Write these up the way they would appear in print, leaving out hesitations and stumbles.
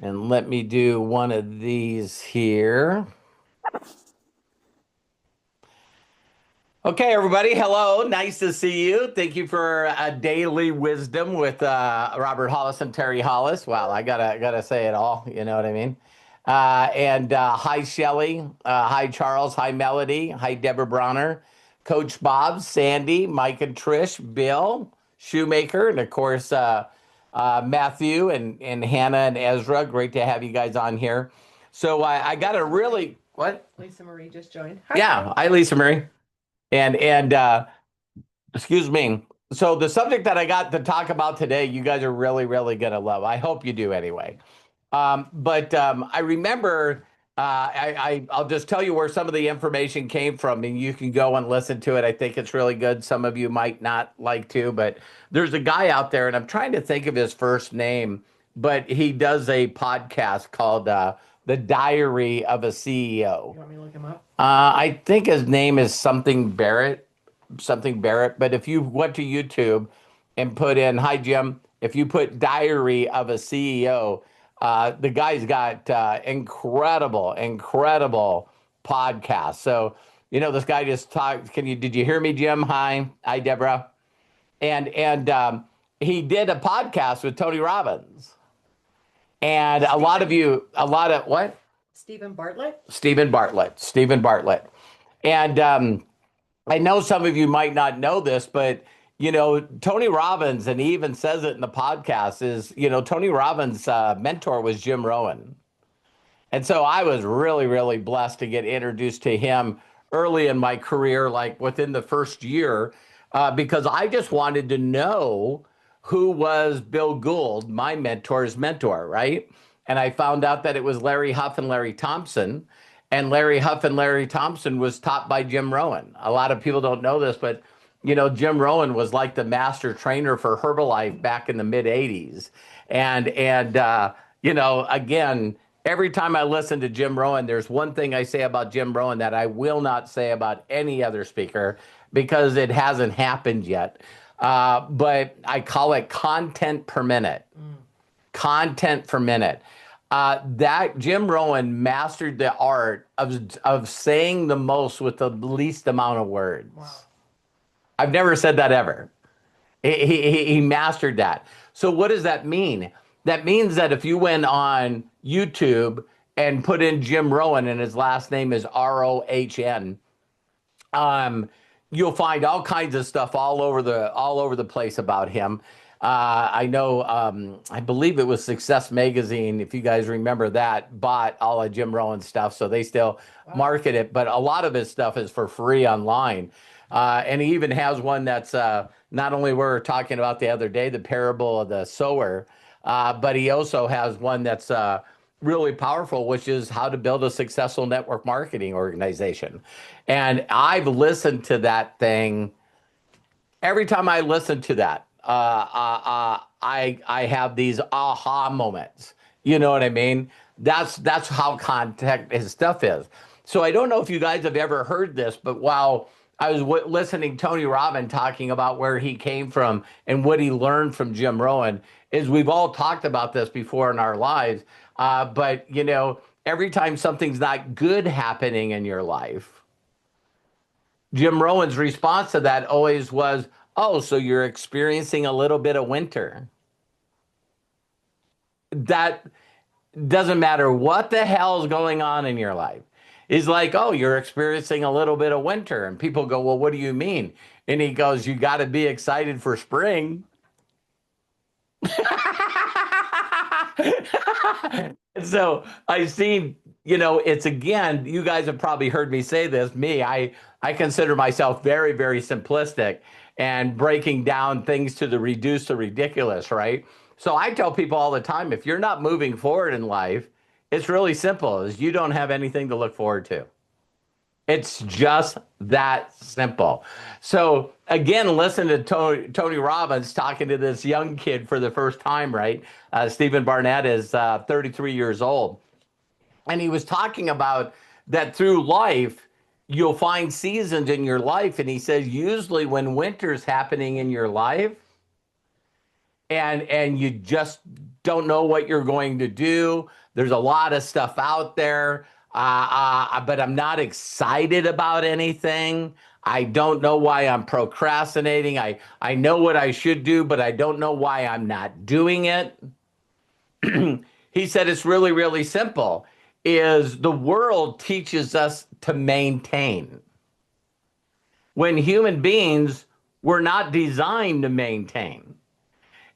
And let me do one of these here. Okay, everybody. Hello. Nice to see you. Thank you for daily wisdom with Robert Hollis and Terry Hollis. Wow, I gotta say it all. You know what I mean? And hi, Shelly. Hi, Charles. Hi, Melody. Hi, Deborah Bronner. Coach Bob, Sandy, Mike and Trish, Bill, Shoemaker, and of course Matthew and Hannah and Ezra. Great to have you guys on here. So I got a really what? Lisa Marie just joined. Yeah, hi, Lisa Marie. And excuse me. So the subject that I got to talk about today, you guys are really, really gonna love. I hope you do anyway. But I remember I'll just tell you where some of the information came from, and you can go and listen to it. I think it's really good. Some of you might not like to, but there's a guy out there, and I'm trying to think of his first name, but he does a podcast called "The Diary of a CEO." You want me to look him up? I think his name is something Barrett. But if you went to YouTube and put in, hi, Jim, if you put Diary of a CEO, the guy's got incredible podcast. So, this guy just talked. Did you hear me, Jim? Hi, Deborah. And he did a podcast with Tony Robbins. And a lot of what? Stephen Bartlett. Stephen Bartlett. And I know some of you might not know this, but Tony Robbins, and he even says it in the podcast, is Tony Robbins' mentor was Jim Rohn, and so I was really, really blessed to get introduced to him early in my career, like within the first year, because I just wanted to know who was Bill Gould, my mentor's mentor, right? And I found out that it was Larry Huff and Larry Thompson. And Larry Huff and Larry Thompson was taught by Jim Rohn. A lot of people don't know this, but Jim Rohn was like the master trainer for Herbalife back in the mid '80s. And again, every time I listen to Jim Rohn, there's one thing I say about Jim Rohn that I will not say about any other speaker because it hasn't happened yet. But I call it content per minute. Content per minute. That Jim Rohn mastered the art of saying the most with the least amount of words. Wow. I've never said that ever. He mastered that. So what does that mean? That means that if you went on YouTube and put in Jim Rohn and his last name is Rohn, you'll find all kinds of stuff all over the place about him. I know, I believe it was Success Magazine, if you guys remember that, bought all of Jim Rohn's stuff, so they still market it, but a lot of his stuff is for free online. And he even has one that's not only we were talking about the other day, the parable of the sower, but he also has one that's really powerful, which is how to build a successful network marketing organization. And I've listened to that thing. Every time I listen to that, I have these aha moments. You know what I mean? That's how contact his stuff is. So I don't know if you guys have ever heard this, but while I was listening Tony Robbins talking about where he came from and what he learned from Jim Rohn, is we've all talked about this before in our lives. But every time something's not good happening in your life, Jim Rowan's response to that always was, "Oh, so you're experiencing a little bit of winter." That doesn't matter what the hell's going on in your life. He's like, "Oh, you're experiencing a little bit of winter." And people go, "Well, what do you mean?" And he goes, "You got to be excited for spring." So I've seen, it's again, you guys have probably heard me say this. I consider myself very, very simplistic and breaking down things to the reduce to ridiculous, right? So I tell people all the time, if you're not moving forward in life, it's really simple, is you don't have anything to look forward to. It's just that simple. So again, listen to Tony Robbins talking to this young kid for the first time, right? Stephen Barnett is 33 years old. And he was talking about that through life, you'll find seasons in your life. And he says, usually when winter's happening in your life and you just don't know what you're going to do. There's a lot of stuff out there, but I'm not excited about anything. I don't know why I'm procrastinating. I know what I should do, but I don't know why I'm not doing it. He said it's really, really simple. Is the world teaches us to maintain when human beings were not designed to maintain.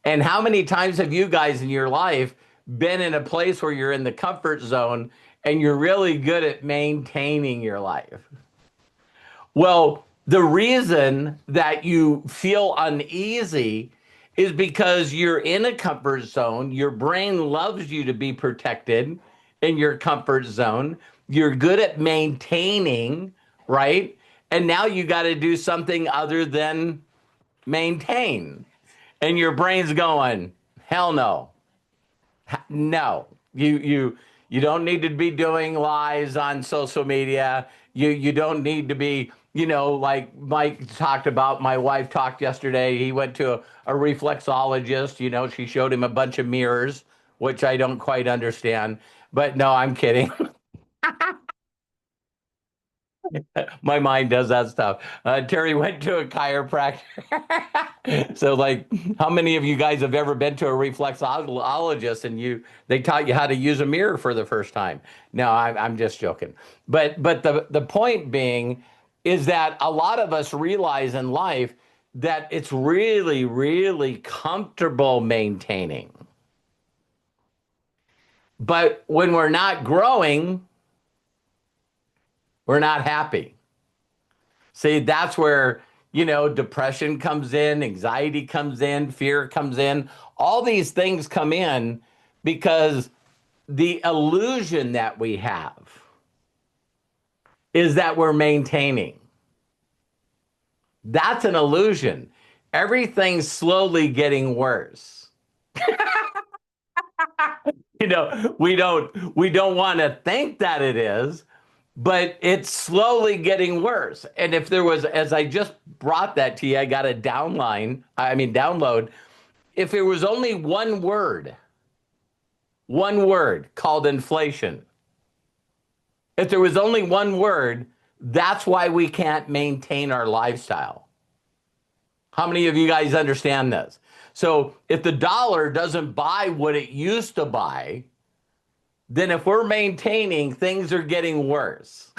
And how many times have you guys in your life been in a place where you're in the comfort zone and you're really good at maintaining your life? Well, the reason that you feel uneasy is because you're in a comfort zone. Your brain loves you to be protected in your comfort zone. You're good at maintaining, right? And now you got to do something other than maintain. And your brain's going, hell no. No. You don't need to be doing lies on social media. You don't need to be, like Mike talked about. My wife talked yesterday. He went to a reflexologist. She showed him a bunch of mirrors, which I don't quite understand. But no, I'm kidding. My mind does that stuff. Terry went to a chiropractor. So, like, how many of you guys have ever been to a reflexologist and they taught you how to use a mirror for the first time? No, I'm just joking. But the point being is that a lot of us realize in life that it's really, really comfortable maintaining. But when we're not growing, we're not happy. See, that's where, depression comes in, anxiety comes in, fear comes in. All these things come in because the illusion that we have is that we're maintaining. That's an illusion. Everything's slowly getting worse. We don't want to think that it is, but it's slowly getting worse. And if there was, as I just brought that to you, I got a download. If it was only one word called inflation, if there was only one word, that's why we can't maintain our lifestyle. How many of you guys understand this? So if the dollar doesn't buy what it used to buy, then if we're maintaining, things are getting worse.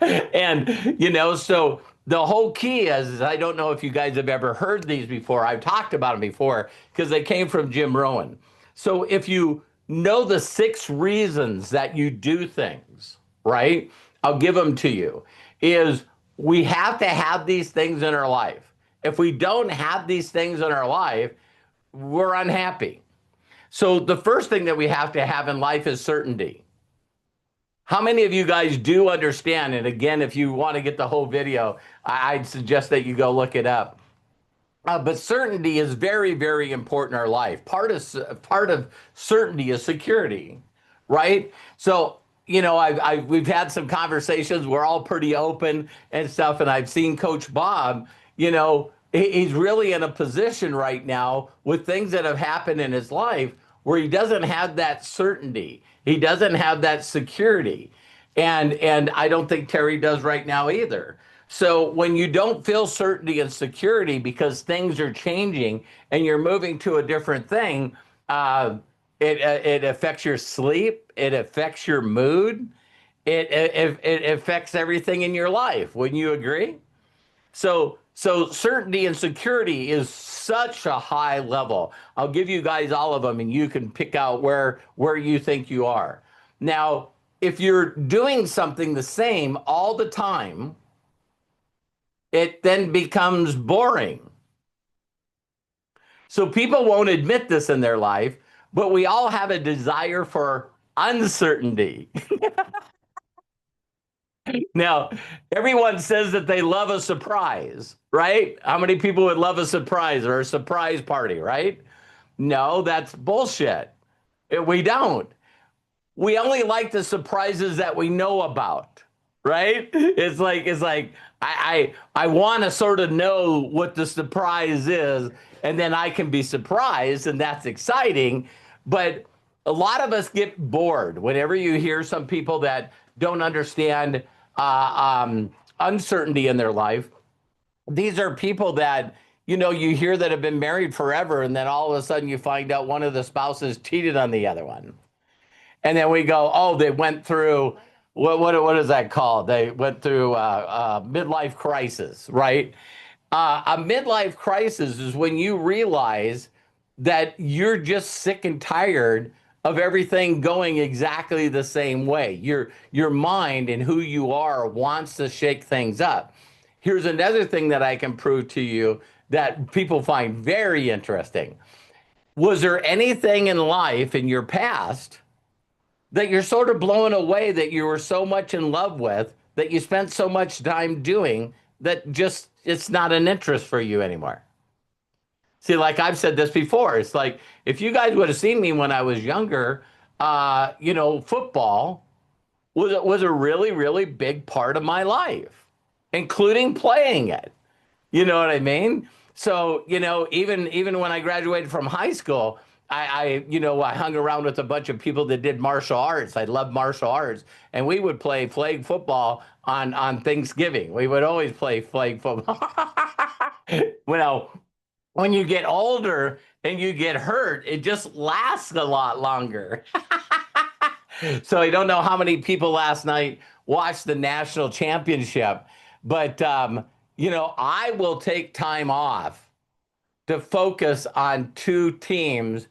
And, so the whole key is I don't know if you guys have ever heard these before. I've talked about them before because they came from Jim Rohn. So if you know the 6 reasons that you do things, right? I'll give them to you. Is we have to have these things in our life. If we don't have these things in our life, we're unhappy. So the first thing that we have to have in life is certainty. How many of you guys do understand? And again, if you want to get the whole video, I'd suggest that you go look it up. But certainty is very, very important in our life. Part of certainty is security, right? So, we've had some conversations. We're all pretty open and stuff. And I've seen Coach Bob, he's really in a position right now with things that have happened in his life where he doesn't have that certainty. He doesn't have that security. And I don't think Terry does right now either. So when you don't feel certainty and security because things are changing and you're moving to a different thing, it affects your sleep. It affects your mood. It affects everything in your life. Wouldn't you agree? So certainty and security is such a high level. I'll give you guys all of them and you can pick out where you think you are. Now, if you're doing something the same all the time, it then becomes boring. So people won't admit this in their life, but we all have a desire for uncertainty. Now, everyone says that they love a surprise, right? How many people would love a surprise or a surprise party, right? No, that's bullshit. We don't. We only like the surprises that we know about, right? It's like I want to sort of know what the surprise is, and then I can be surprised, and that's exciting. But a lot of us get bored whenever you hear some people that don't understand uncertainty in their life. These are people that you hear that have been married forever, and then all of a sudden you find out one of the spouses cheated on the other one, and then we go, oh, they went through what is that called? They went through midlife crisis, right? A midlife crisis is when you realize that you're just sick and tired of everything going exactly the same way. Your mind and who you are wants to shake things up. Here's another thing that I can prove to you that people find very interesting. Was there anything in life in your past that you're sort of blown away, that you were so much in love with, that you spent so much time doing, that just it's not an interest for you anymore? See, like I've said this before, it's like if you guys would have seen me when I was younger, football was a really, really big part of my life, including playing it. You know what I mean? So, even when I graduated from high school, I hung around with a bunch of people that did martial arts. I loved martial arts, and we would play flag football on Thanksgiving. We would always play flag football. Well, when you get older and you get hurt, it just lasts a lot longer. So I don't know how many people last night watched the national championship, but I will take time off to focus on two teams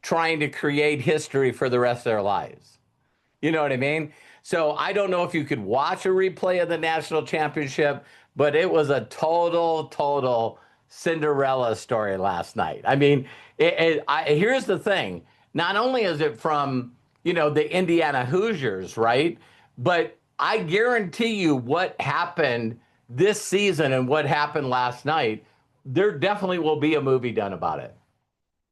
trying to create history for the rest of their lives. You know what I mean? So I don't know if you could watch a replay of the national championship, but it was a total Cinderella story last night. I mean, here's the thing. Not only is it from, the Indiana Hoosiers, right? But I guarantee you what happened this season and what happened last night, there definitely will be a movie done about it.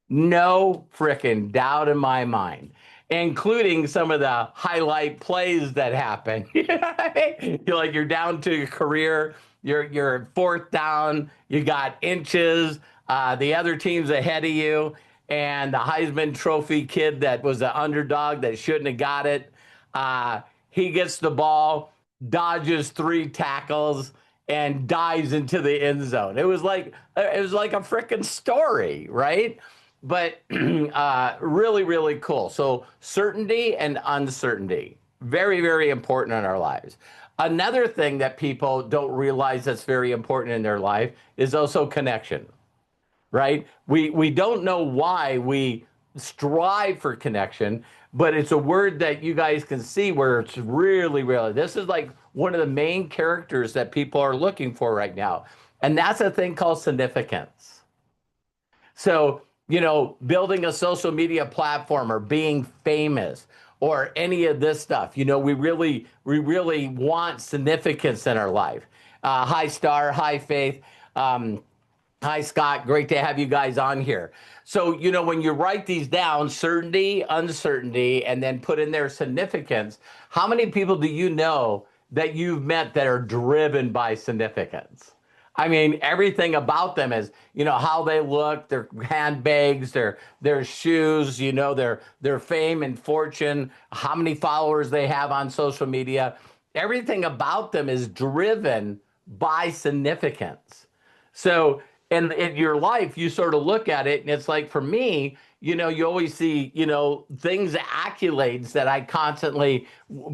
No frickin' doubt in my mind, including some of the highlight plays that happen. You know what I mean? You're down to your career, you're fourth down, you got inches, the other team's ahead of you, and the Heisman Trophy kid that was the underdog that shouldn't have got it, he gets the ball, dodges three tackles, and dives into the end zone. It was like a freaking story, right? But really, really cool. So certainty and uncertainty, very, very important in our lives. Another thing that people don't realize that's very important in their life is also connection, right? We don't know why we strive for connection, but it's a word that you guys can see where it's really, really, this is like one of the main characters that people are looking for right now. And that's a thing called significance. So, building a social media platform or being famous or any of this stuff, we really want significance in our life. Hi, Star. Hi, Faith. Hi, Scott. Great to have you guys on here. So, when you write these down, certainty, uncertainty, and then put in there significance, how many people do you know that you've met that are driven by significance? I mean, everything about them is, how they look, their handbags, their shoes, their fame and fortune, how many followers they have on social media. Everything about them is driven by significance. So in your life, you sort of look at it, and it's like, for me, you always see, things, accolades that I constantly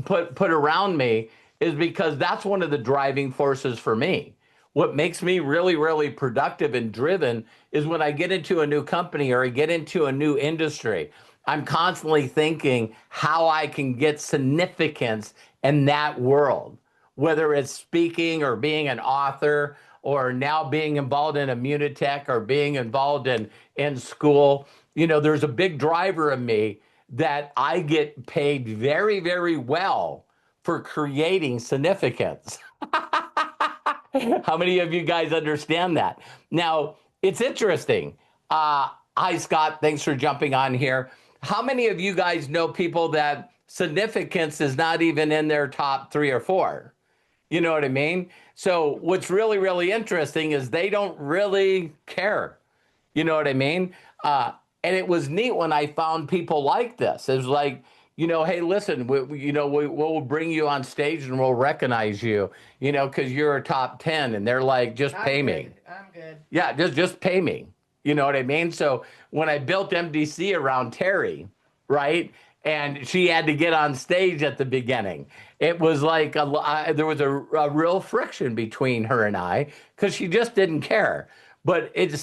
put around me, is because that's one of the driving forces for me. What makes me really, really productive and driven is when I get into a new company or I get into a new industry, I'm constantly thinking how I can get significance in that world, whether it's speaking or being an author or now being involved in Immunitech or being involved in school. There's a big driver in me that I get paid very, very well for creating significance. How many of you guys understand that? Now, it's interesting. Hi, Scott. Thanks for jumping on here. How many of you guys know people that significance is not even in their top 3 or 4? You know what I mean? So what's really, really interesting is they don't really care. You know what I mean? And it was neat when I found people like this. It was like, hey, listen, we'll bring you on stage and we'll recognize you, because you're a top 10. And they're like, just I'm pay me. good. I'm good. Yeah, just pay me. You know what I mean? So when I built MDC around Terry, right? And she had to get on stage at the beginning. It was like there was a real friction between her and I because she just didn't care. But it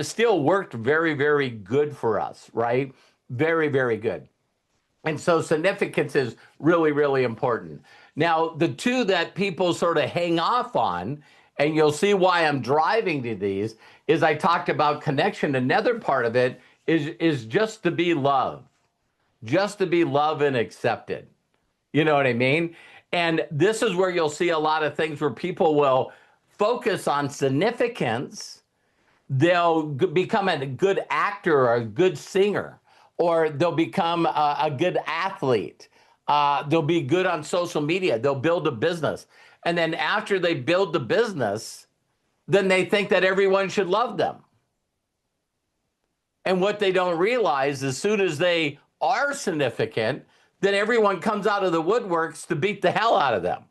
still worked very, very good for us, right? Very, very good. And so significance is really, really important. Now, the two that people sort of hang off on, and you'll see why I'm driving to these, is I talked about connection. Another part of it is just to be loved, just to be loved and accepted. You know what I mean? And this is where you'll see a lot of things where people will focus on significance. They'll become a good actor or a good singer, or they'll become a good athlete. They'll be good on social media. They'll build a business. And then after they build the business, then they think that everyone should love them. And what they don't realize, as soon as they are significant, then everyone comes out of the woodworks to beat the hell out of them.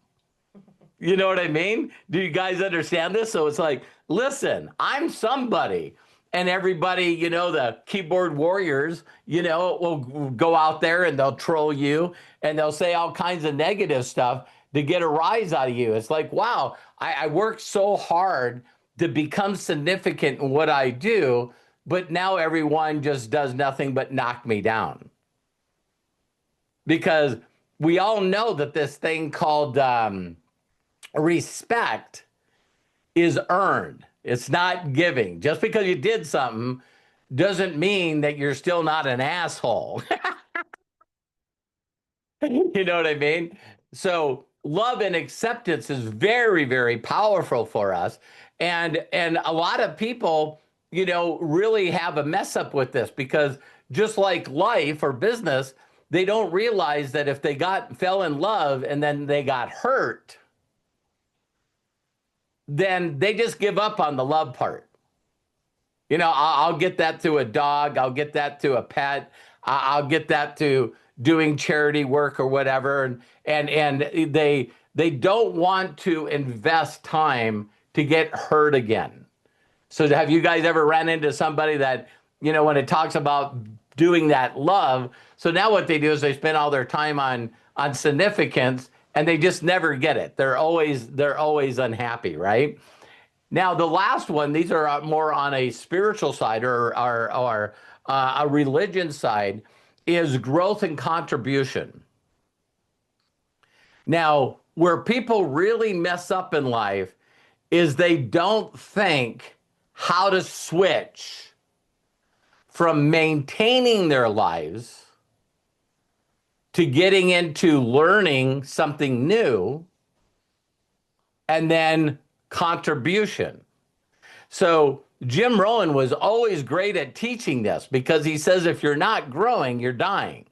You know what I mean? Do you guys understand this? So it's like, listen, I'm somebody. And everybody, the keyboard warriors, will go out there and they'll troll you and they'll say all kinds of negative stuff to get a rise out of you. It's like, wow, I worked so hard to become significant in what I do, but now everyone just does nothing but knock me down. Because we all know that this thing called respect is earned. It's not giving. Just because you did something doesn't mean that you're still not an asshole. You know what I mean? So love and acceptance is very, very powerful for us. And a lot of people, really have a mess up with this because just like life or business, they don't realize that if they fell in love and then they got hurt, then they just give up on the love part. I'll get that to a dog. I'll get that to a pet. I'll get that to doing charity work or whatever. And they don't want to invest time to get hurt again. So have you guys ever ran into somebody that, when it talks about doing that love, so now what they do is they spend all their time on significance and they just never get it. They're always unhappy, right? Now, the last one, these are more on a spiritual side or a religion side, is growth and contribution. Now, where people really mess up in life is they don't think how to switch from maintaining their lives to getting into learning something new and then contribution. So Jim Rohn was always great at teaching this because he says if you're not growing, you're dying.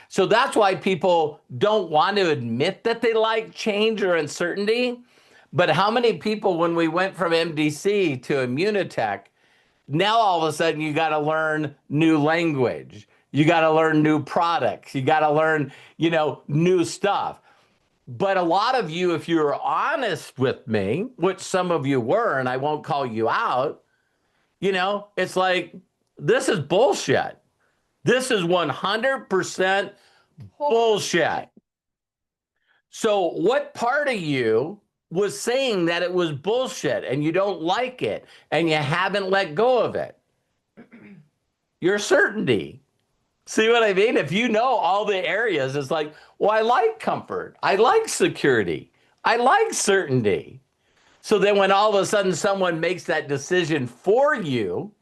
So that's why people don't want to admit that they like change or uncertainty. But how many people, when we went from MDC to Immunitech, now all of a sudden you got to learn new language. You got to learn new products. You got to learn, new stuff. But a lot of you, if you're honest with me, which some of you were, and I won't call you out, it's like, this is bullshit. This is 100% bullshit. So what part of you was saying that it was bullshit and you don't like it and you haven't let go of it? Your certainty. See what I mean? If you know all the areas, it's like, well, I like comfort. I like security. I like certainty. So then when all of a sudden someone makes that decision for you,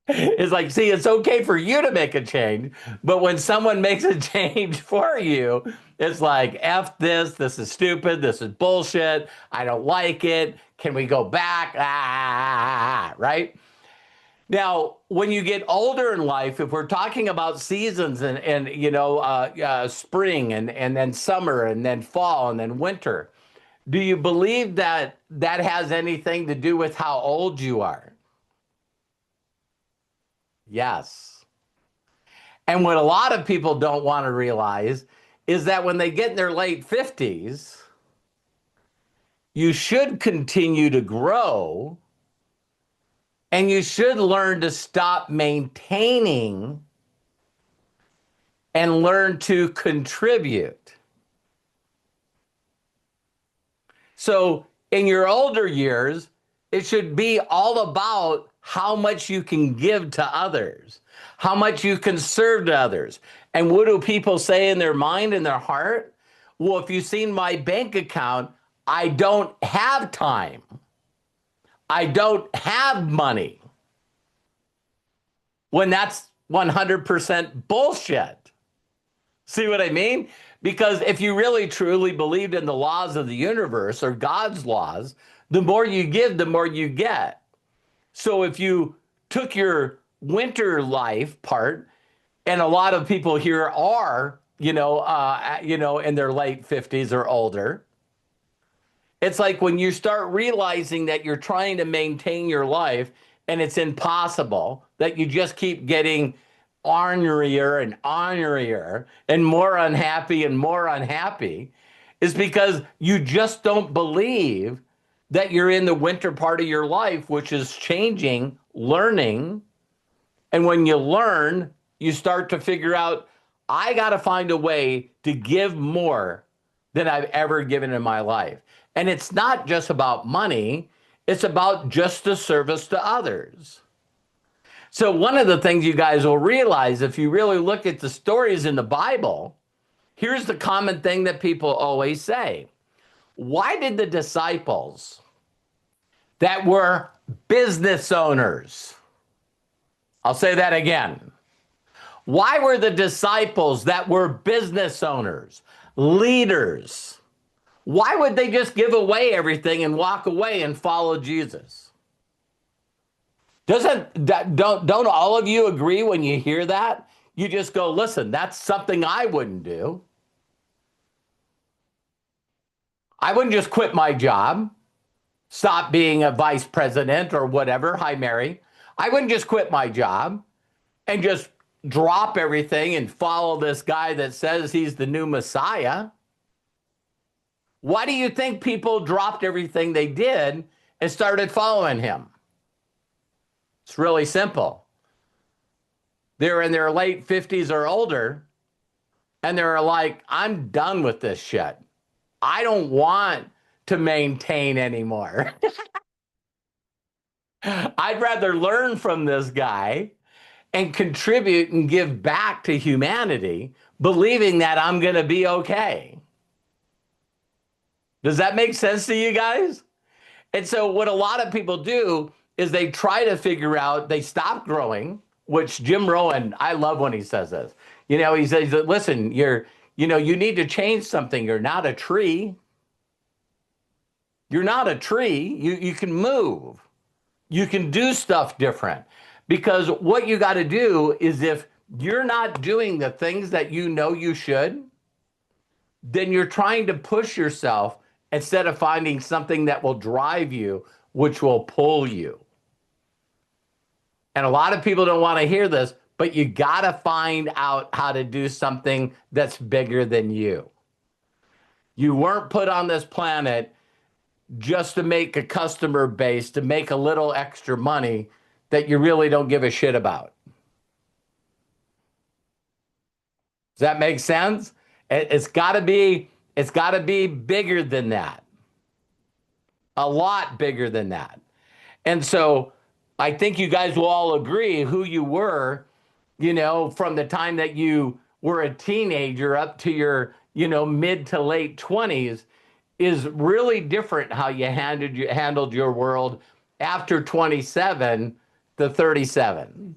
it's like, see, it's okay for you to make a change. But when someone makes a change for you, it's like, F this, this is stupid, this is bullshit, I don't like it. Can we go back? Right? Now, when you get older in life, if we're talking about seasons and spring and then summer and then fall and then winter, Do you believe that that has anything to do with how old you are? Yes. And what a lot of people don't want to realize is that when they get in their late 50s, you should continue to grow and you should learn to stop maintaining and learn to contribute. So in your older years, it should be all about how much you can give to others, how much you can serve to others. And what do people say in their mind and their heart? Well, if you've seen my bank account, I don't have time. I don't have money. When that's 100% bullshit. See what I mean? Because if you really truly believed in the laws of the universe or God's laws, the more you give, the more you get. So if you took your winter life part, and a lot of people here are, in their late 50s or older, it's like when you start realizing that you're trying to maintain your life and it's impossible, that you just keep getting ornerier and ornerier and more unhappy, is because you just don't believe that you're in the winter part of your life, which is changing, learning. And when you learn, you start to figure out, I got to find a way to give more than I've ever given in my life. And it's not just about money, it's about just the service to others. So one of the things you guys will realize, if you really look at the stories in the Bible, here's the common thing that people always say. Why did the disciples that were business owners, I'll say that again. Why were the disciples that were business owners, leaders, why would they just give away everything and walk away and follow Jesus? Don't all of you agree when you hear that? You just go, listen, that's something I wouldn't do. I wouldn't just quit my job, stop being a vice president or whatever. Hi, Mary. I wouldn't just quit my job and just drop everything and follow this guy that says he's the new Messiah. Why do you think people dropped everything they did and started following him? It's really simple. They're in their late 50s or older, and they're like, I'm done with this shit. I don't want to maintain anymore. I'd rather learn from this guy and contribute and give back to humanity, believing that I'm going to be okay. Does that make sense to you guys? And so what a lot of people do is they try to figure out, they stop growing, which Jim Rohn, I love when he says this. He says, listen, you need to change something. You're not a tree. You're not a tree. You can move. You can do stuff different. Because what you got to do is, if you're not doing the things that you know you should, then you're trying to push yourself instead of finding something that will drive you, which will pull you. And a lot of people don't want to hear this, but you got to find out how to do something that's bigger than you. You weren't put on this planet just to make a customer base, to make a little extra money that you really don't give a shit about. Does that make sense? It's got to be bigger than that. A lot bigger than that. And so I think you guys will all agree who you were, from the time that you were a teenager up to your, mid to late 20s is really different how you handled your world after 27 to 37.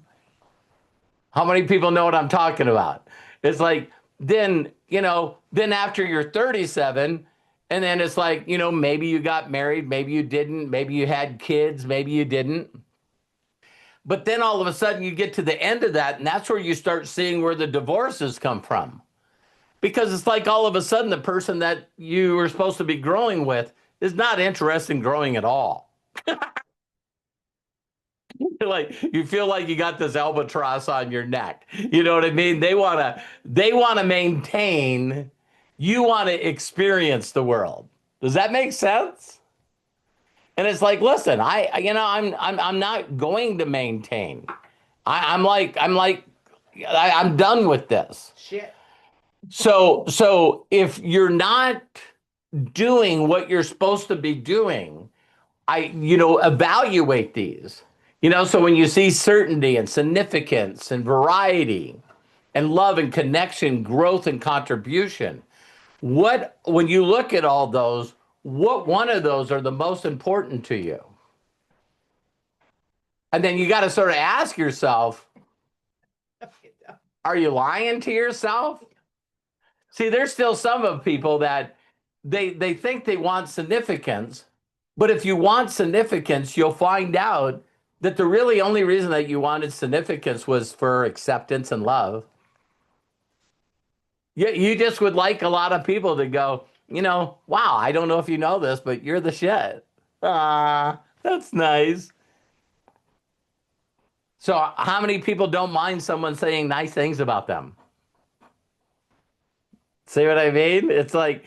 How many people know what I'm talking about? It's like, then after you're 37, and then it's like, maybe you got married, maybe you didn't, maybe you had kids, maybe you didn't. But then all of a sudden you get to the end of that, and that's where you start seeing where the divorces come from. Because it's like all of a sudden the person that you were supposed to be growing with is not interested in growing at all. Like you feel like you got this albatross on your neck. You know what I mean? They want to maintain, you want to experience the world. Does that make sense? And it's like, listen, I'm not going to maintain. I'm done with this. Shit. So if you're not doing what you're supposed to be doing, evaluate these. So when you see certainty and significance and variety and love and connection, growth and contribution, when you look at all those, what one of those are the most important to you? And then you got to sort of ask yourself, are you lying to yourself? See, there's still some of people that they think they want significance, but if you want significance, you'll find out that the really only reason that you wanted significance was for acceptance and love. You just would like a lot of people to go, wow, I don't know if you know this, but you're the shit. Ah, that's nice. So how many people don't mind someone saying nice things about them? See what I mean? It's like,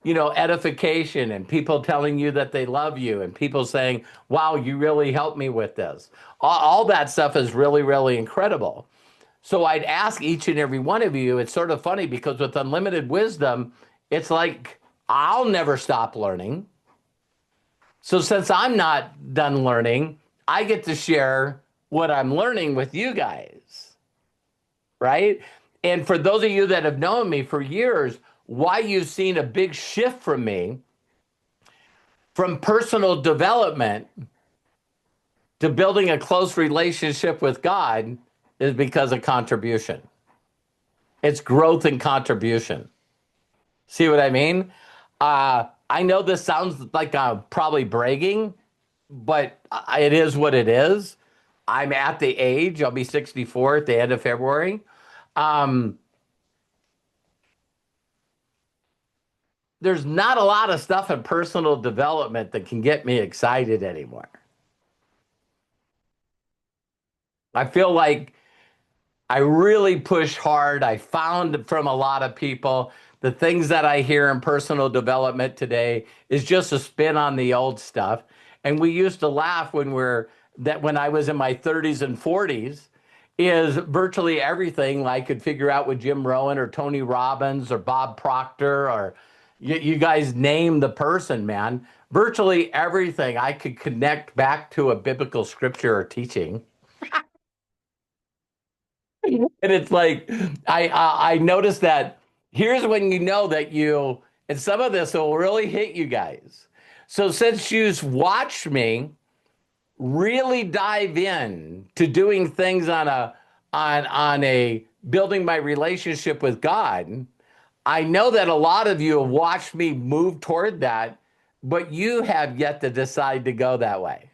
edification and people telling you that they love you and people saying, wow, you really helped me with this. All that stuff is really, really incredible. So I'd ask each and every one of you, it's sort of funny because with unlimited wisdom, it's like, I'll never stop learning. So since I'm not done learning, I get to share what I'm learning with you guys, right? And for those of you that have known me for years, why you've seen a big shift from me from personal development to building a close relationship with God is because of contribution. It's growth and contribution. See what I mean? I know this sounds like I'm probably bragging, but it is what it is. I'm at the age, I'll be 64 at the end of February. Um, there's not a lot of stuff in personal development that can get me excited anymore. I feel like I really push hard. I found from a lot of people the things that I hear in personal development today is just a spin on the old stuff. And we used to laugh when I was in my 30s and 40s, is virtually everything I could figure out with Jim Rohn or Tony Robbins or Bob Proctor or you guys name the person, man. Virtually everything I could connect back to a biblical scripture or teaching. And it's like I noticed that here's when you know that and some of this will really hit you guys. So since you've watched me really dive in to doing things on a building my relationship with God, I know that a lot of you have watched me move toward that, but you have yet to decide to go that way.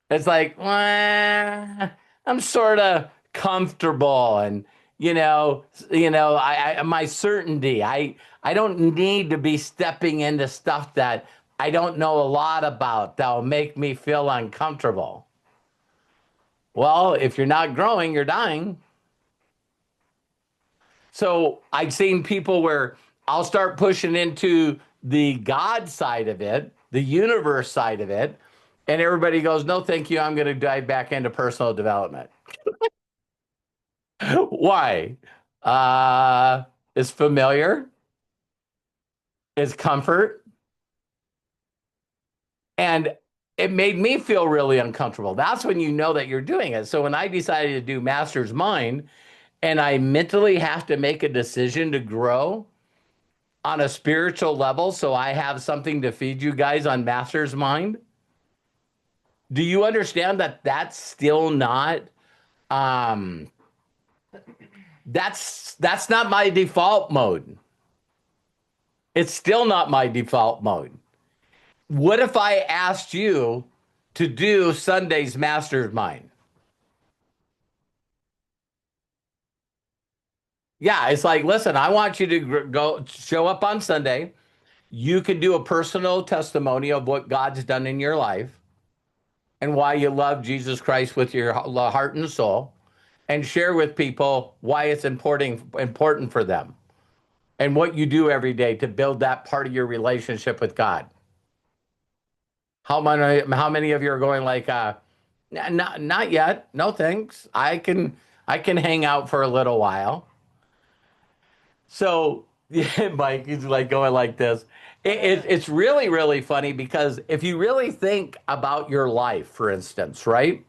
It's like, I'm sort of comfortable and my certainty. I don't need to be stepping into stuff that I don't know a lot about that will make me feel uncomfortable. Well, if you're not growing, you're dying. So I've seen people where I'll start pushing into the God side of it, the universe side of it, and everybody goes, no, thank you. I'm going to dive back into personal development. Why? It's familiar, it's comfort, and it made me feel really uncomfortable. That's when you know that you're doing it. So when I decided to do Master's Mind, and I mentally have to make a decision to grow on a spiritual level so I have something to feed you guys on Master's Mind, do you understand that that's still not um that's not my default mode. It's still not my default mode. What if I asked you to do Sunday's Master's Mind? Yeah, it's like, listen, I want you to go show up on Sunday. You can do a personal testimony of what God's done in your life and why you love Jesus Christ with your heart and soul, and share with people why it's important for them and what you do every day to build that part of your relationship with God. How many of you are going like, not yet. No thanks. I can hang out for a little while. So yeah, Mike is like going like this. It's really, really funny because if you really think about your life, for instance, right?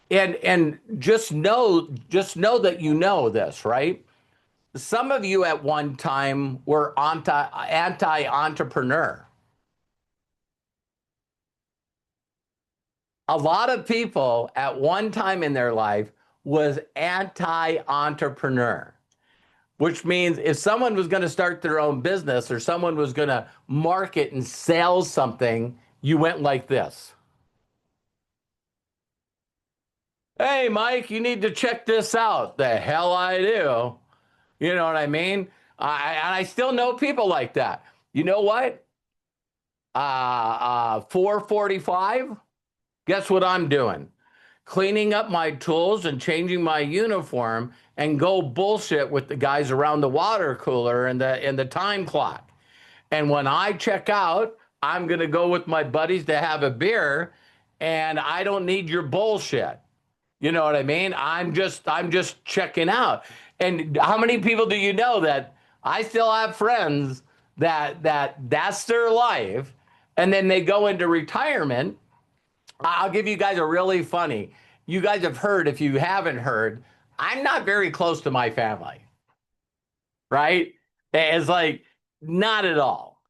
And just know that you know this, right? Some of you at one time were anti-entrepreneur. A lot of people at one time in their life was anti-entrepreneur, which means if someone was going to start their own business or someone was going to market and sell something, you went like this. Hey, Mike, you need to check this out. The hell I do. You know what I mean? And I still know people like that. You know what? 4:45. Guess what I'm doing? Cleaning up my tools and changing my uniform and go bullshit with the guys around the water cooler and the time clock. And when I check out, I'm gonna go with my buddies to have a beer, and I don't need your bullshit. You know what I mean? I'm just checking out. And how many people do you know that I still have friends that's their life, and then they go into retirement. I'll give you guys a really funny. You guys have heard, if you haven't heard, I'm not very close to my family, right? It's like not at all.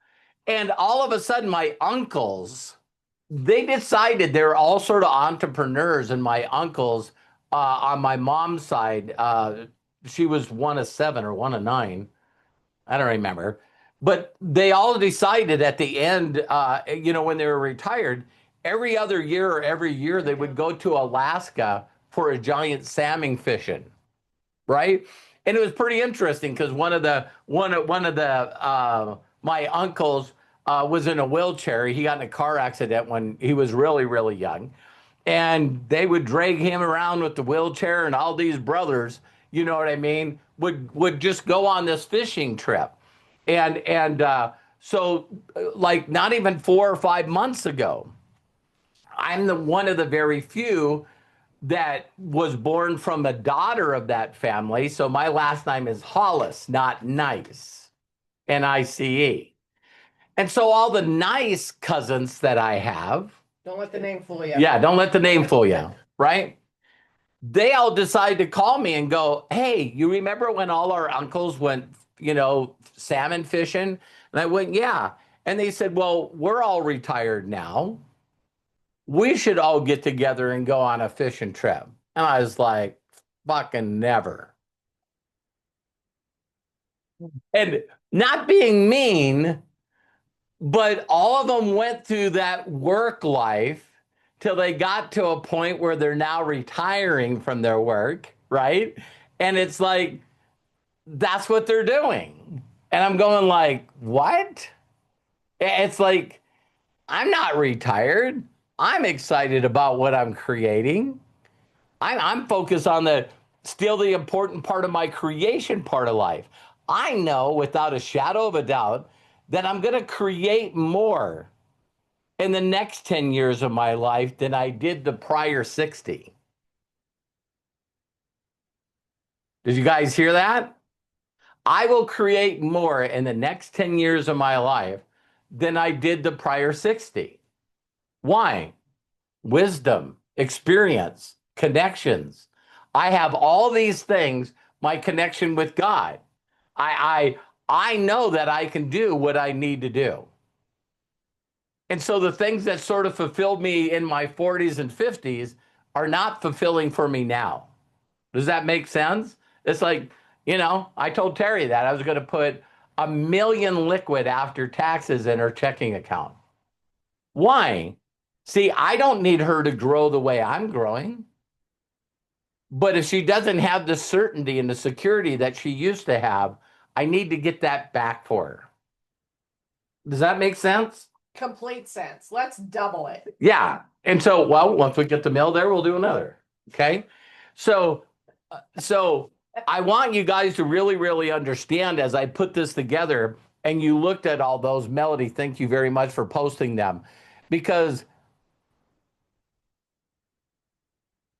And all of a sudden, my uncles, they decided they're all sort of entrepreneurs. And my uncles, on my mom's side, she was one of seven or one of nine. I don't remember. But they all decided at the end, when they were retired, every other year or every year they would go to Alaska for a giant salmon fishing, right? And it was pretty interesting because one of the my uncles was in a wheelchair. He got in a car accident when he was really, really young, and they would drag him around with the wheelchair, and all these brothers, you know what I mean, would just go on this fishing trip. And like not even 4 or 5 months ago, I'm the one of the very few that was born from a daughter of that family. So my last name is Hollis, not Nice, Nice. And so all the nice cousins that I have, Don't let the name fool you. yeah, don't let the name fool you, right? They all decide to call me and go, hey, you remember when all our uncles went, salmon fishing? And I went, yeah. And they said, well, we're all retired now. We should all get together and go on a fishing trip. And I was like, fucking never. And not being mean, but all of them went through that work life till they got to a point where they're now retiring from their work, right? And it's like, that's what they're doing. And I'm going like, what? It's like, I'm not retired. I'm excited about what I'm creating. I'm focused on still the important part of my creation part of life. I know without a shadow of a doubt that I'm going to create more in the next 10 years of my life than I did the prior 60. Did you guys hear that? I will create more in the next 10 years of my life than I did the prior 60. Why? Wisdom, experience, connections. I have all these things, my connection with God. I know that I can do what I need to do. And so the things that sort of fulfilled me in my 40s and 50s are not fulfilling for me now. Does that make sense? It's like, I told Terry that I was going to put $1 million liquid after taxes in her checking account. Why? See, I don't need her to grow the way I'm growing. But if she doesn't have the certainty and the security that she used to have, I need to get that back for her. Does that make sense? Complete sense. Let's double it. Yeah. And so, well, once we get the mill there, we'll do another. Okay. So, so I want you guys to really, really understand as I put this together and you looked at all those, Melody, thank you very much for posting them because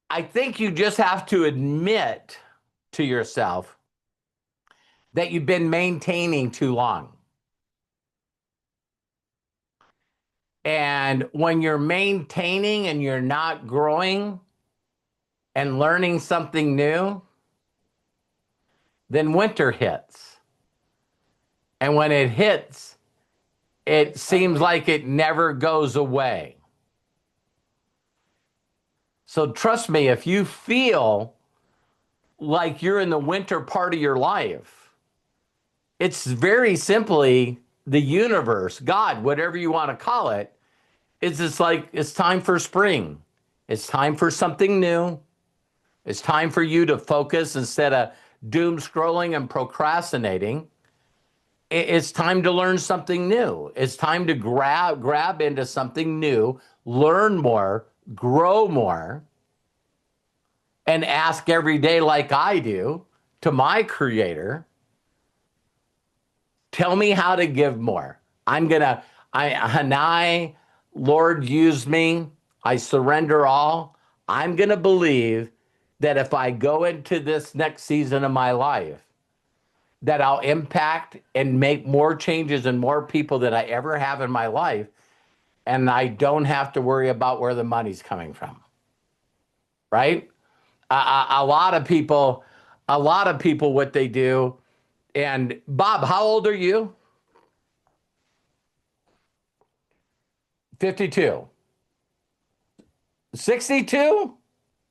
I think you just have to admit to yourself that you've been maintaining too long. And when you're maintaining and you're not growing and learning something new, then winter hits. And when it hits, it seems like it never goes away. So trust me, if you feel like you're in the winter part of your life, it's very simply the universe, God, whatever you want to call it, it's just like it's time for spring. It's time for something new. It's time for you to focus instead of doom scrolling and procrastinating. It's time to learn something new. It's time to grab into something new, learn more, grow more, and ask every day like I do to my creator, tell me how to give more. Lord, use me. I surrender all. I'm going to believe that if I go into this next season of my life, that I'll impact and make more changes and more people than I ever have in my life. And I don't have to worry about where the money's coming from. Right? A lot of people, what they do. And Bob, how old are you? 52. 62?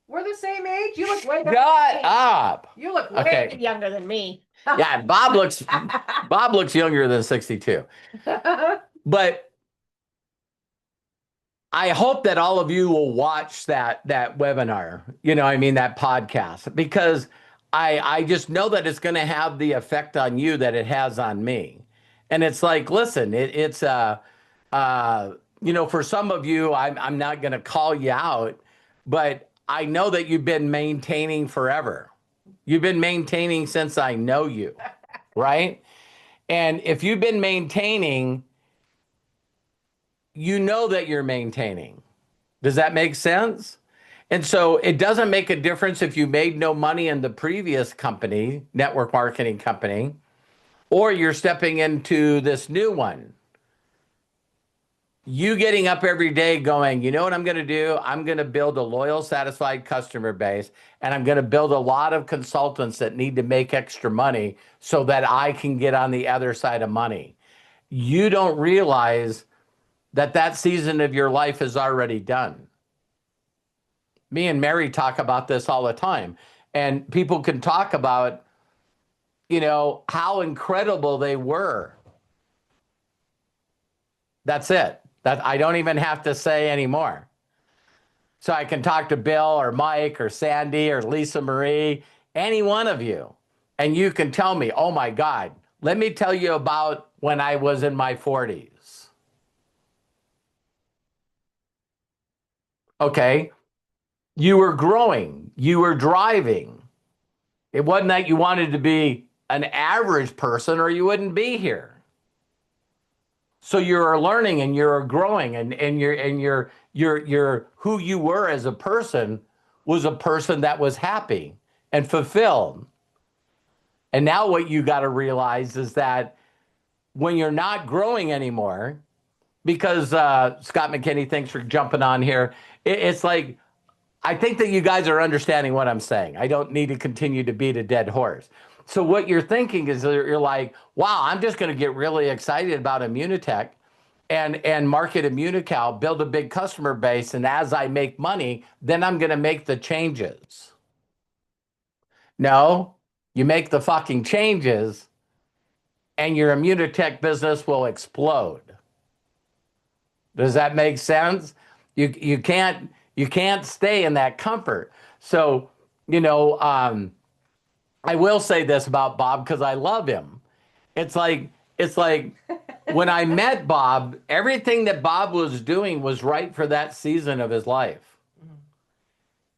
We're the same age. You look way Shut younger. up. You look way Okay. younger than me. Yeah, Bob looks younger than 62. But I hope that all of you will watch that webinar, that podcast, because I just know that it's going to have the effect on you that it has on me. And it's like, listen, it's for some of you, I'm not going to call you out, but I know that you've been maintaining forever. You've been maintaining since I know you, right? And if you've been maintaining, you know that you're maintaining. Does that make sense? And so it doesn't make a difference if you made no money in the previous company, network marketing company, or you're stepping into this new one. You getting up every day going, you know what I'm going to do? I'm going to build a loyal, satisfied customer base, and I'm going to build a lot of consultants that need to make extra money so that I can get on the other side of money. You don't realize that season of your life is already done. Me and Mary talk about this all the time, and people can talk about, how incredible they were. That's it. That I don't even have to say anymore. So I can talk to Bill or Mike or Sandy or Lisa Marie, any one of you, and you can tell me, oh my God, let me tell you about when I was in my 40s. Okay. You were growing, you were driving. It wasn't that you wanted to be an average person or you wouldn't be here. So you're learning and you're growing and you're who you were as a person was a person that was happy and fulfilled. And now what you got to realize is that when you're not growing anymore, because Scott McKinney, thanks for jumping on here. It's like, I think that you guys are understanding what I'm saying. I don't need to continue to beat a dead horse. So what you're thinking is you're like, wow, I'm just going to get really excited about Immunotech and market Immunical, build a big customer base. And as I make money, then I'm going to make the changes. No, you make the fucking changes and your Immunotech business will explode. Does that make sense? You can't stay in that comfort. So you know, I will say this about Bob because I love him. It's like it's like when I met Bob, everything that Bob was doing was right for that season of his life.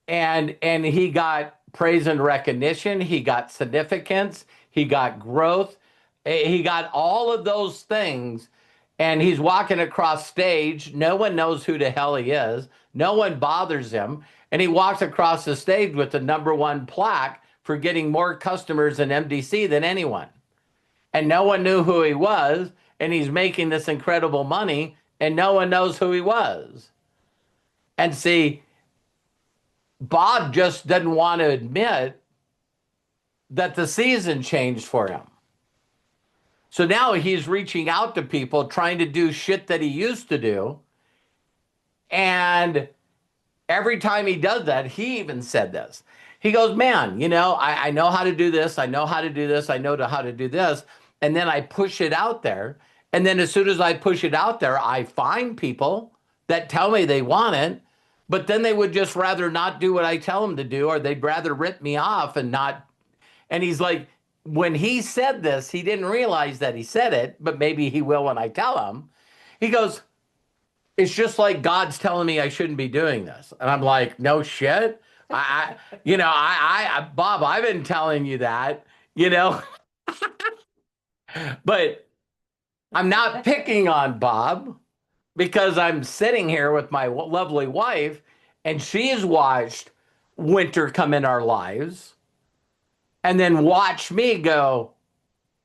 And he got praise and recognition, he got significance, he got growth, he got all of those things. And he's walking across stage, no one knows who the hell he is, no one bothers him, and he walks across the stage with the number one plaque for getting more customers in MDC than anyone, and no one knew who he was, and he's making this incredible money and no one knows who he was. And see, Bob just didn't want to admit that the season changed for him. So now he's reaching out to people trying to do shit that he used to do. And every time he does that, he even said this. He goes, man, I know how to do this. I know how to do this. I know how to do this. And then I push it out there. And then as soon as I push it out there, I find people that tell me they want it, but then they would just rather not do what I tell them to do, or they'd rather rip me off and not. And he's like, when he said this, he didn't realize that he said it, but maybe he will when I tell him. He goes, it's just like God's telling me I shouldn't be doing this. And I'm like, no shit. Bob, I've been telling you that, but I'm not picking on Bob because I'm sitting here with my lovely wife and she's watched winter come in our lives and then watch me go,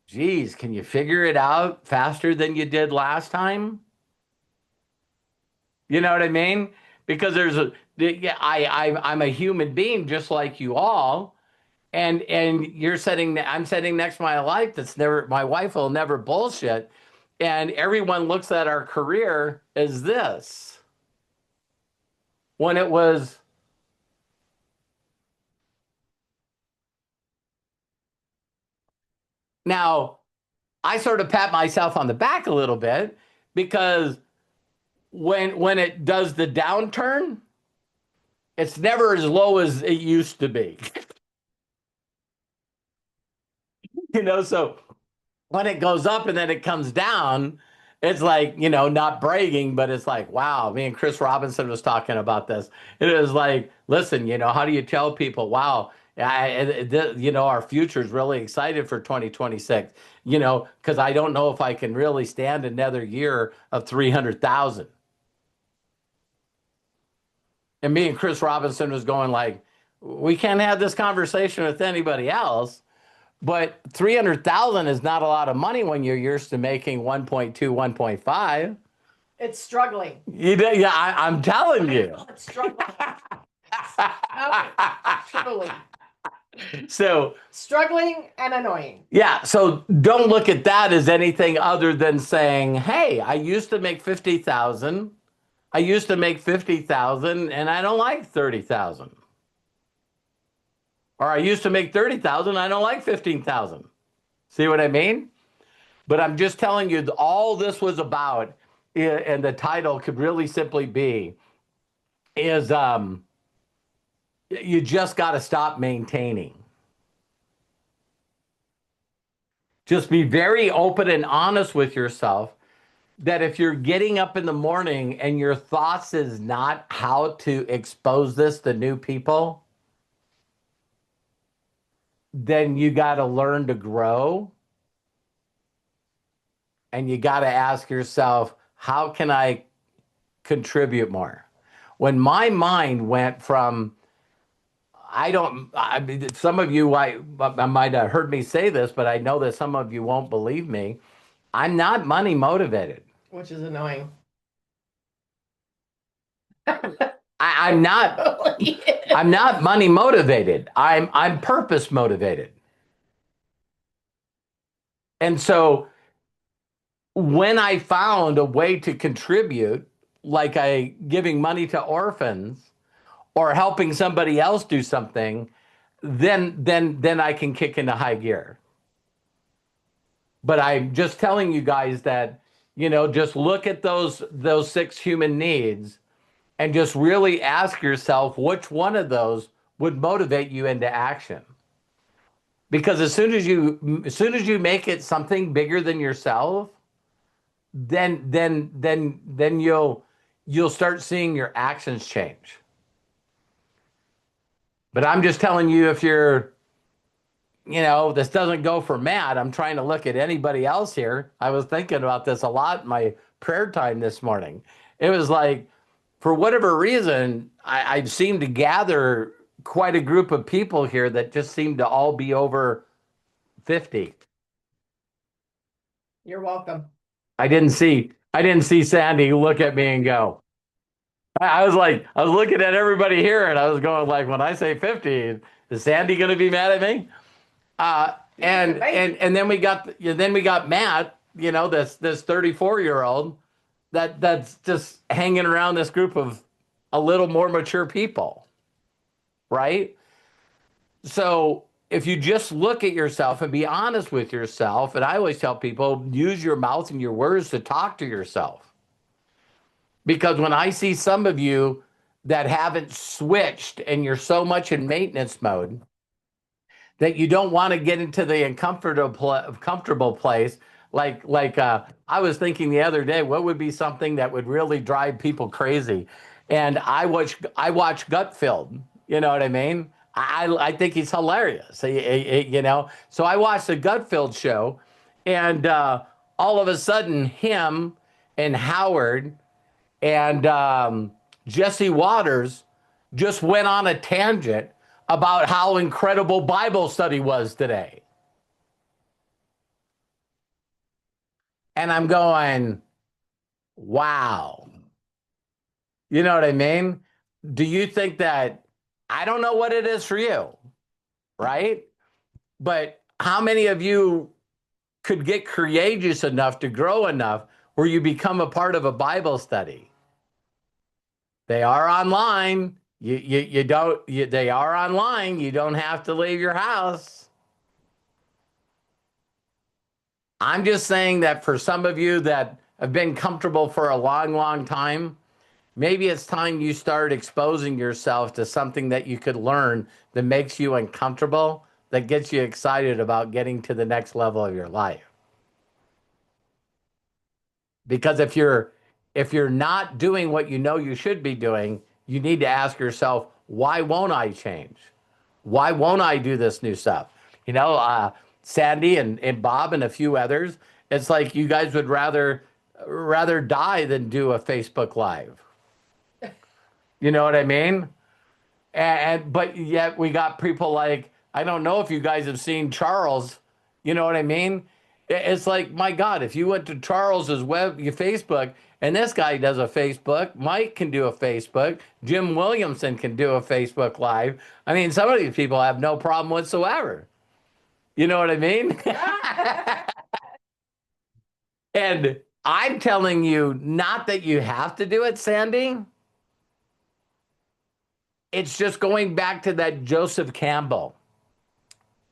geez, can you figure it out faster than you did last time? You know what I mean? Because I'm a human being just like you all, and I'm sitting next to my wife my wife will never bullshit, and everyone looks at our career as this when it was. Now, I sort of pat myself on the back a little bit because when it does the downturn, it's never as low as it used to be. So when it goes up and then it comes down, it's like, not bragging, but it's like, wow, me and Chris Robinson was talking about this. It is like, listen, how do you tell people, wow, our future is really excited for 2026, because I don't know if I can really stand another year of 300,000. And me and Chris Robinson was going like, we can't have this conversation with anybody else, but 300,000 is not a lot of money when you're used to making 1.2, 1.5. It's struggling. Yeah, I'm telling you. It's struggling. Truly. So struggling and annoying. Yeah, so don't look at that as anything other than saying, hey, I used to make 50,000. I used to make 50,000 and I don't like 30,000. Or I used to make 30,000, I don't like 15,000. See what I mean? But I'm just telling you, all this was about, and the title could really simply be, is you just got to stop maintaining. Just be very open and honest with yourself that if you're getting up in the morning and your thoughts is not how to expose this to new people, then you got to learn to grow. And you got to ask yourself, how can I contribute more? When my mind went from, some of you might have heard me say this, but I know that some of you won't believe me. I'm not money motivated. Which is annoying. I'm not. I'm not money motivated. I'm purpose motivated. And so when I found a way to contribute, like giving money to orphans or helping somebody else do something, then I can kick into high gear. But I'm just telling you guys that, just look at those 6 human needs and just really ask yourself which one of those would motivate you into action. Because as soon as you make it something bigger than yourself, then you'll start seeing your actions change. But I'm just telling you, if this doesn't go for Matt. I'm trying to look at anybody else here. I was thinking about this a lot in my prayer time this morning. It was like, for whatever reason, I seem to gather quite a group of people here that just seem to all be over 50. You're welcome. I didn't see Sandy look at me and go. I was looking at everybody here and I was going like, when I say 50, is Sandy going to be mad at me? And then we got Matt, this 34-year-old that's just hanging around this group of a little more mature people, right? So if you just look at yourself and be honest with yourself, and I always tell people, use your mouth and your words to talk to yourself. Because when I see some of you that haven't switched and you're so much in maintenance mode that you don't want to get into the comfortable place. I was thinking the other day, what would be something that would really drive people crazy? And I watch Gutfeld. You know what I mean? I think he's hilarious. So I watched the Gutfeld show, and all of a sudden, him and Howard and Jesse Waters just went on a tangent about how incredible Bible study was today. And I'm going, wow. You know what I mean? Do you think that, I don't know what it is for you, right? But how many of you could get courageous enough to grow enough where you become a part of a Bible study? They are online. They are online. You don't have to leave your house. I'm just saying that for some of you that have been comfortable for a long, long time, maybe it's time you start exposing yourself to something that you could learn that makes you uncomfortable, that gets you excited about getting to the next level of your life. Because if you're not doing what you know you should be doing, you need to ask yourself, why won't I change? Why won't I do this new stuff? Sandy and Bob and a few others, it's like you guys would rather die than do a Facebook Live. You know what I mean? But yet we got people like, I don't know if you guys have seen Charles. You know what I mean? It's like, my God, if you went to Charles's your Facebook, and this guy does a Facebook, Mike can do a Facebook, Jim Williamson can do a Facebook Live. I mean, some of these people have no problem whatsoever. You know what I mean? And I'm telling you, not that you have to do it, Sandy. It's just going back to that Joseph Campbell,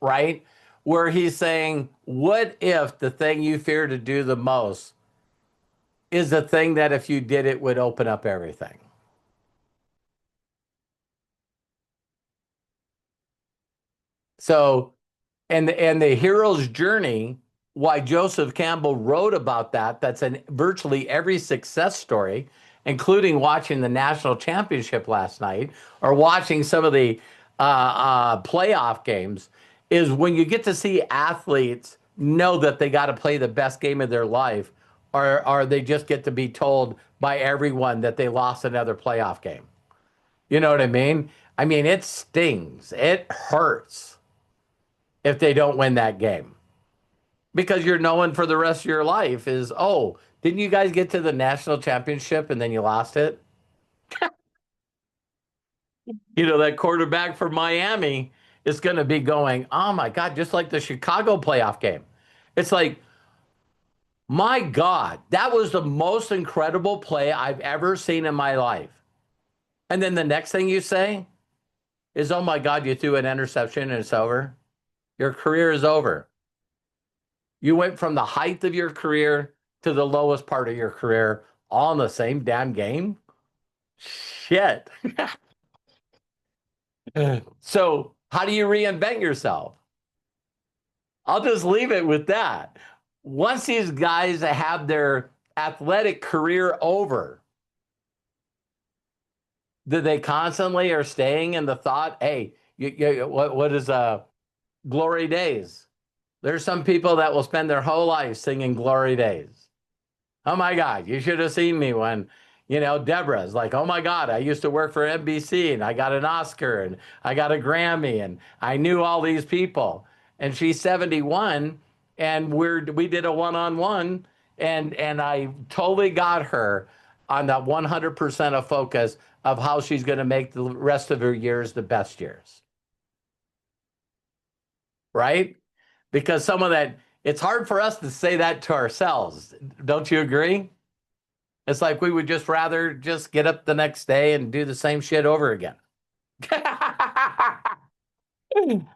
right? Where he's saying, what if the thing you fear to do the most is the thing that if you did it would open up everything? So, and the hero's journey, why Joseph Campbell wrote about that's in virtually every success story, including watching the national championship last night or watching some of the playoff games, is when you get to see athletes know that they got to play the best game of their life, or they just get to be told by everyone that they lost another playoff game. You know what I mean? I mean, it stings. It hurts if they don't win that game, because you're knowing for the rest of your life is, oh, didn't you guys get to the national championship and then you lost it? That quarterback for Miami is going to be going, oh my God, just like the Chicago playoff game. It's like, my God, that was the most incredible play I've ever seen in my life. And then the next thing you say is, oh my God, you threw an interception and it's over. Your career is over. You went from the height of your career to the lowest part of your career all in the same damn game. Shit. So, how do you reinvent yourself? I'll just leave it with that. Once these guys have their athletic career over, do they constantly are staying in the thought, hey, what is glory days? There's some people that will spend their whole life singing glory days. Oh my God, you should have seen me when, Deborah's like, oh my God, I used to work for NBC and I got an Oscar and I got a Grammy and I knew all these people. And she's 71 and we did a one-on-one and I totally got her on that 100% of focus of how she's going to make the rest of her years the best years. Right? Because some of that, it's hard for us to say that to ourselves. Don't you agree? It's like we would just rather just get up the next day and do the same shit over again.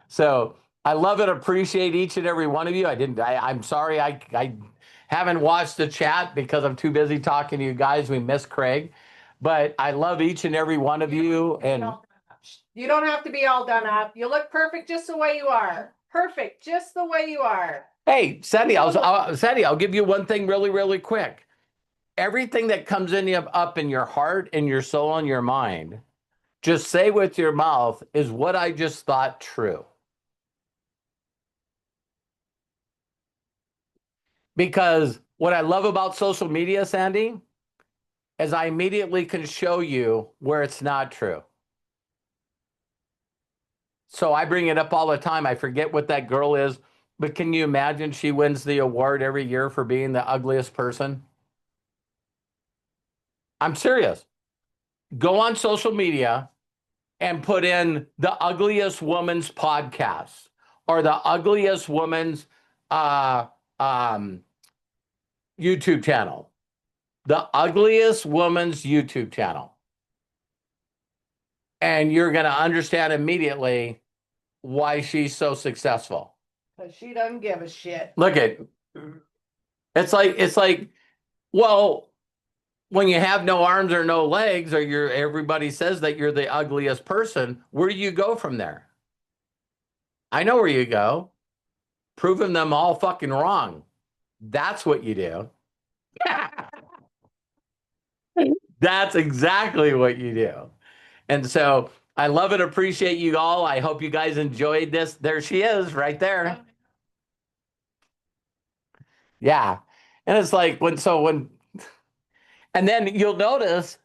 So I love and appreciate each and every one of you. I'm sorry I haven't watched the chat because I'm too busy talking to you guys. We miss Craig. But I love each and every one of you. And You don't have to be all done up. You look perfect just the way you are. Perfect, just the way you are. hey, Sandy, I'll give you one thing really, really quick. Everything that comes up in your heart and your soul and your mind, just say with your mouth, is what I just thought true? Because what I love about social media, Sandy, is I immediately can show you where it's not true. So I bring it up all the time. I forget what that girl is, but can you imagine she wins the award every year for being the ugliest person? I'm serious. Go on social media and put in the ugliest woman's podcast or the ugliest woman's uh, um, YouTube channel. The ugliest woman's YouTube channel. And you're going to understand immediately why she's so successful. Because she doesn't give a shit. Look at it's like, well, when you have no arms or no legs, or everybody says that you're the ugliest person, where do you go from there? I know where you go. Proving them all fucking wrong. That's what you do. That's exactly what you do. And so I love and appreciate you all. I hope you guys enjoyed this. There she is right there. Yeah. And it's like and then you'll notice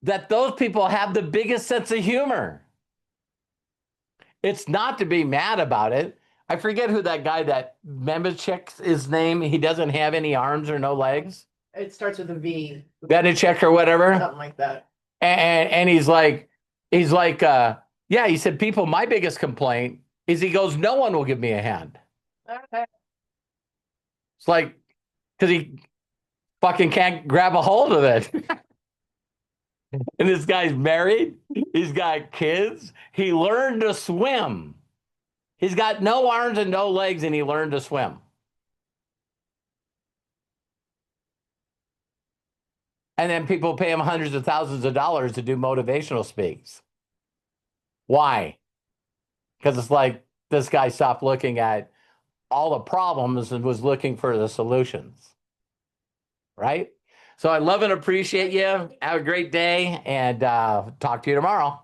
that those people have the biggest sense of humor. It's not to be mad about it. I forget who that guy that Memechek's his name. He doesn't have any arms or no legs. It starts with a V. Benechek or whatever. Something like that. And he's like, yeah, he said, people, my biggest complaint is he goes, no one will give me a hand. Okay. It's like, because he fucking can't grab a hold of it. And this guy's married. He's got kids. He learned to swim. He's got no arms and no legs, and he learned to swim. And then people pay him hundreds of thousands of dollars to do motivational speaks. Why? Because it's like this guy stopped looking at all the problems and was looking for the solutions. Right? So I love and appreciate you. Have a great day and talk to you tomorrow.